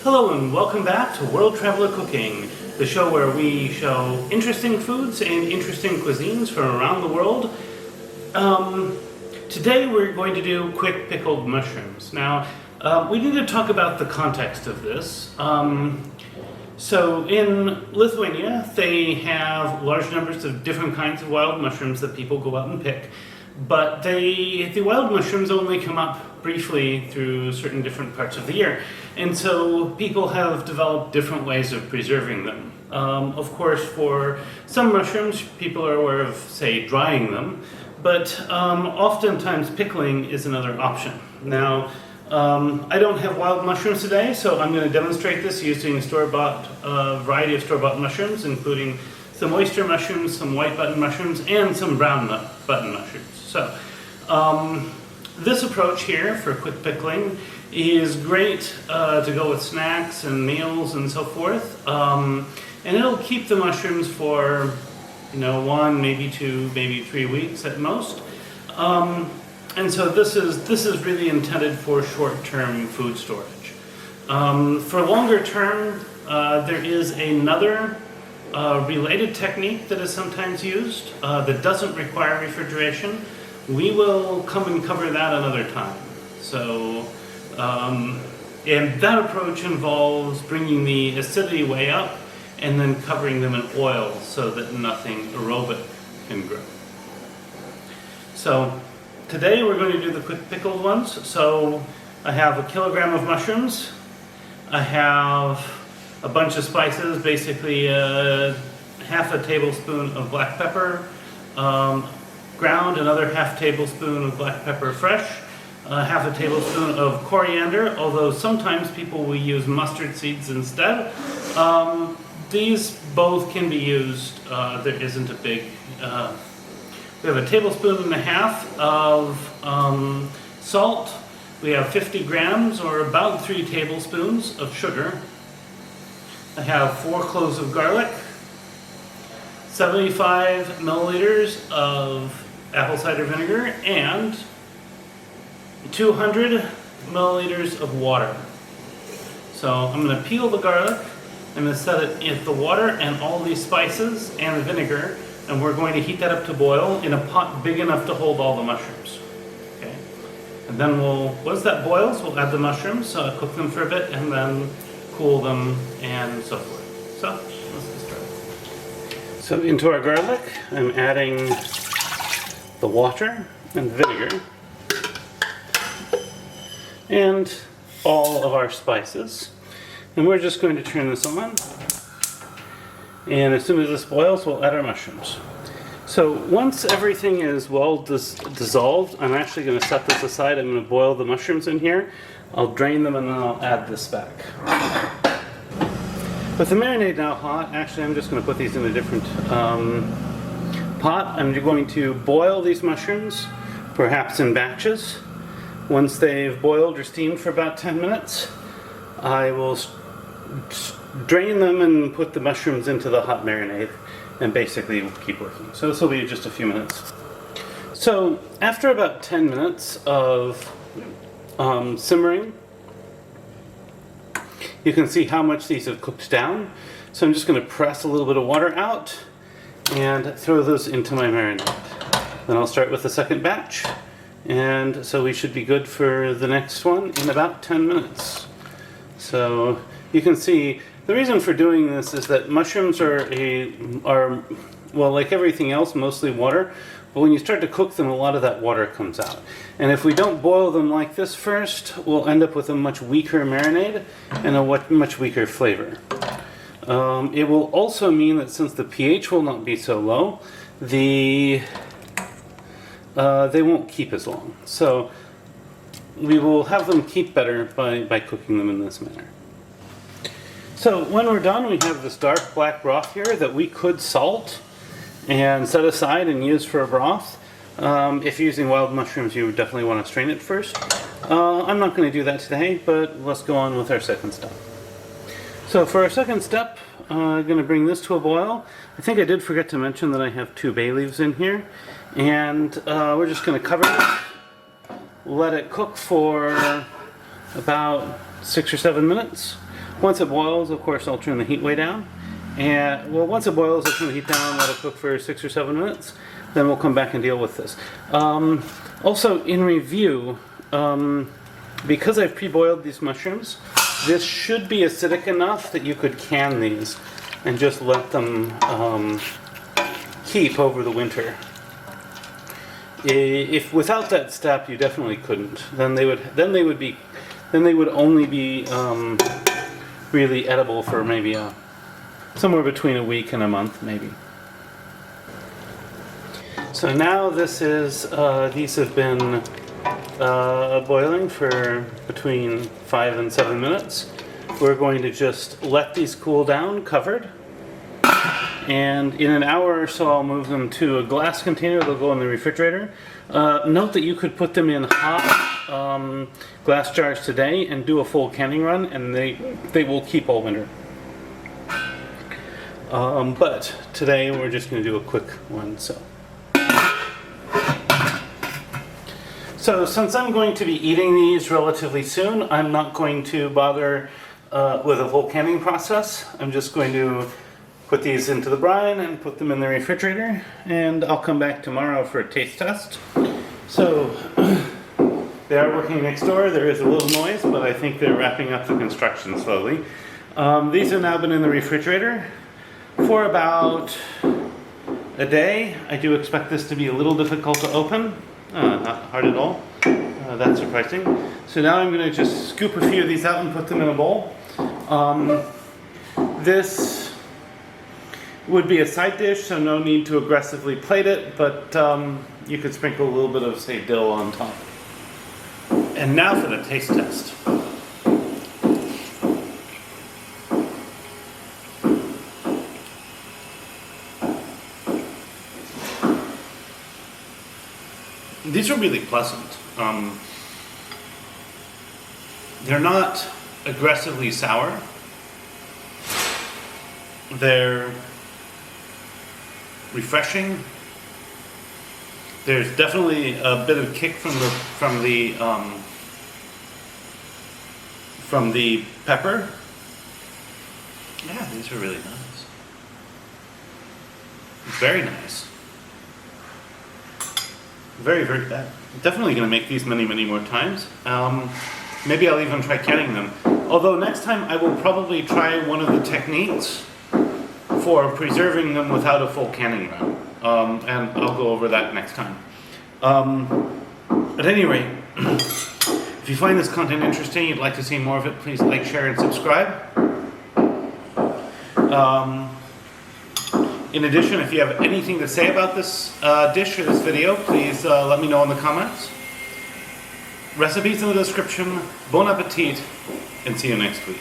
Hello and welcome back to World Traveler Cooking, the show where we show interesting foods and interesting cuisines from around the world. Today we're going to do quick pickled mushrooms. Now, we need to talk about the context of this. So in Lithuania, they have large numbers of different kinds of wild mushrooms that people go out and pick. But the wild mushrooms only come up briefly through certain different parts of the year. And so people have developed different ways of preserving them. Of course, for some mushrooms, people are aware of, say, drying them. But oftentimes pickling is another option. Now, I don't have wild mushrooms today, so I'm going to demonstrate this using a variety of store-bought mushrooms, including some oyster mushrooms, some white button mushrooms, and some brown button mushrooms. So, this approach here for quick pickling is great to go with snacks and meals and so forth. And it'll keep the mushrooms for, 1, maybe 2, maybe 3 weeks at most. And so this is really intended for short-term food storage. For longer term, there is another related technique that is sometimes used that doesn't require refrigeration. We will come and cover that another time. So, and that approach involves bringing the acidity way up and then covering them in oil so that nothing aerobic can grow. So today we're going to do the quick pickled ones. So I have 1 kilogram of mushrooms. I have a bunch of spices, basically half a tablespoon of black pepper, ground, another half tablespoon of black pepper fresh, half a tablespoon of coriander, although sometimes people will use mustard seeds instead. These both can be used. There isn't a big... we have 1.5 tablespoons of salt. We have 50 grams or about 3 tablespoons of sugar. I have 4 cloves of garlic, 75 milliliters of apple cider vinegar, and 200 milliliters of water. So I'm going to peel the garlic. I'm going to set it in the water and all these spices and the vinegar, and we're going to heat that up to boil in a pot big enough to hold all the mushrooms. Okay, and then once that boils, we'll add the mushrooms, cook them for a bit, and then cool them and so forth. So let's get started. So into our garlic, I'm adding the water and vinegar and all of our spices. And we're just going to turn this on. And as soon as this boils, we'll add our mushrooms. So once everything is well dissolved, I'm actually going to set this aside. I'm going to boil the mushrooms in here. I'll drain them and then I'll add this back. With the marinade now hot, actually I'm just going to put these in a different pot. I'm going to boil these mushrooms, perhaps in batches. Once they've boiled or steamed for about 10 minutes, I will drain them and put the mushrooms into the hot marinade and basically keep working. So this will be just a few minutes. So after about 10 minutes of simmering, you can see how much these have cooked down. So I'm just going to press a little bit of water out and throw those into my marinade. Then I'll start with the second batch, and so we should be good for the next one in about 10 minutes. So you can see the reason for doing this is that mushrooms are well, like everything else, mostly water. But when you start to cook them, a lot of that water comes out. And if we don't boil them like this first, we'll end up with a much weaker marinade and a much weaker flavor. It will also mean that since the pH will not be so low, they won't keep as long. So we will have them keep better by cooking them in this manner. So when we're done, we have this dark black broth here that we could salt and set aside and use for a broth. If you're using wild mushrooms, you would definitely want to strain it first. I'm not going to do that today, but let's go on with our second step. So for our second step, I'm going to bring this to a boil. I think I did forget to mention that I have 2 bay leaves in here. And we're just going to cover it, let it cook for about 6 or 7 minutes. Once it boils, of course, I'll turn the heat way down. And well, once it boils, I'll turn the heat down, let it cook for 6 or 7 minutes. Then we'll come back and deal with this. Also, in review, because I've pre-boiled these mushrooms, this should be acidic enough that you could can these and just let them keep over the winter. If without that step, you definitely couldn't. Then they would only be really edible for maybe somewhere between a week and a month, maybe. So now this is these have been boiling for between 5 and 7 minutes. We're going to just let these cool down, covered. And in an hour or so, I'll move them to a glass container. They'll go in the refrigerator. Note that you could put them in hot glass jars today and do a full canning run, and they will keep all winter. But today we're just going to do a quick one. So since I'm going to be eating these relatively soon, I'm not going to bother with a full canning process. I'm just going to put these into the brine and put them in the refrigerator, and I'll come back tomorrow for a taste test. So they are working next door. There is a little noise, but I think they're wrapping up the construction slowly. These have now been in the refrigerator for about a day. I do expect this to be a little difficult to open. Not hard at all. That's surprising. So now I'm going to just scoop a few of these out and put them in a bowl. This would be a side dish, so no need to aggressively plate it, but you could sprinkle a little bit of, say, dill on top. And now for the taste test. These are really pleasant. They're not aggressively sour. They're refreshing. There's definitely a bit of kick from the pepper. Yeah, these are really nice. Very nice. Very, very bad. Definitely going to make these many, many more times. Maybe I'll even try canning them. Although next time I will probably try one of the techniques for preserving them without a full canning run. And I'll go over that next time. At any rate, if you find this content interesting, you'd like to see more of it, please like, share, and subscribe. In addition, if you have anything to say about this dish or this video, please let me know in the comments. Recipes in the description. Bon appetit, and see you next week.